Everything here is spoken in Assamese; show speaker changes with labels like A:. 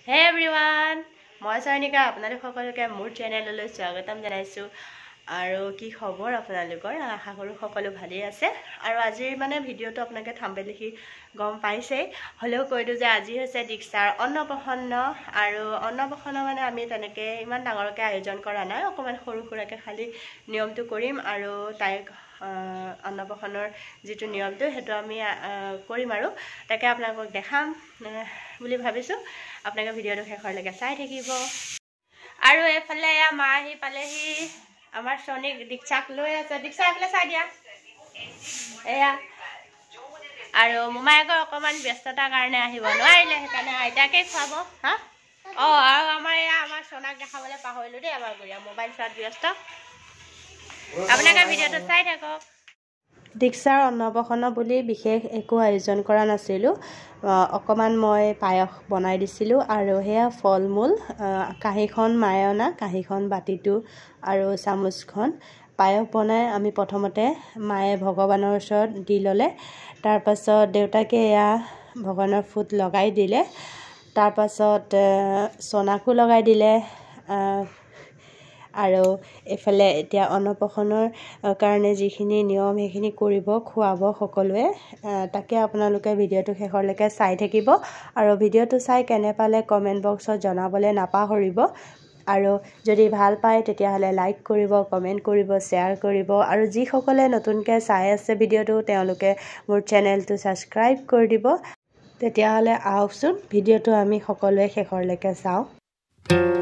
A: Hey everyone, মই সৈনিকা আপোনালোক সকলোকে মোৰ চেনেললৈ স্বাগতম জনাইছো আৰু কি খবৰ আপোনালোকৰ আশা কৰো সকলো ভালেই আছে আৰু আজিৰ মানে ভিডিওটো আপোনালোকে থাম্বনেল দেখি গম পাইছে হলেও কৈদো যে আজি হৈছে দীক্ষাৰ অন্নপ্ৰসন্ন আৰু অন্নপ্ৰসন্ন মানে আমি তেনেকে ইমান ডাঙৰকে আয়োজন কৰা নাই অকমান সৰু সৰুকে খালি নিয়মটো কৰিম আৰু তাইক অন্নপ্ৰসন্নৰ যেটো নিয়মটো হেতু আমি কৰিম আৰু তাকে আপোনালোকক দেখাম বুলি ভাবিছো আপোনালোকে ভিডিওটো শেষৰলৈকে চাই থাকিব আৰু এফালে মা আহি পালেহি আমাৰ সনিক দীক্ষাক লৈ আছে দীক্ষা এফালে চাই দিয়া এয়া আৰু মোমায়েকৰ অকমান ব্যস্ততাৰ কাৰণে আহিব নোৱাৰিলে হেকানে আইতাকে খুৱাব হা আৰু আমাৰ সনাক দেখাবলৈ পাহৰিলো দেই আমাৰ গুৰিয়া মোবাইল চোৱাত ব্যস্ত আপোনালোকে ভিডিওটো চাই থাকক দীক্ষাৰ অন্নপ্ৰসন্ন বুলি বিশেষ একো আয়োজন কৰা নাছিলো অকমান মই পায়স বনাই দিছিলো আৰু হেয়া ফলমূল কাহিখন মায়না কাহিখন বাটিটো আৰু চামুচখন পায়স বনাই আমি প্ৰথমতে মায়ে ভগৱানৰ ওচৰত দি ললে তাৰ পাছত দেউতাকে এয়া ভগৱানৰ ফুট লগাই দিলে তাৰ পাছত সোনাকো লগাই দিলে আৰু এফালে এতিয়া অন্নপ্ৰসন্নৰ কাৰণে যিখিনি নিয়ম হেখিনি কৰিব খুৱাব সকলোৱে তাকে আপোনালোকে ভিডিওটো শেষৰলৈকে চাই থাকিব আৰু ভিডিওটো চাই কেনে পালে কমেন্ট বক্সত জনাবলে নাপাহৰিব আৰু যদি ভাল পায় তেতিয়া হলে লাইক কৰিব কমেন্ট কৰিব শেয়াৰ কৰিব আৰু যি সকলে নতুনকে চাই আছে ভিডিওটো তেওঁলোকে মোৰ চেনেলটো সাবস্ক্ৰাইব কৰি দিব তেতিয়া হলে আহকচোন ভিডিওটো আমি সকলোৱে শেষৰলৈকে চাও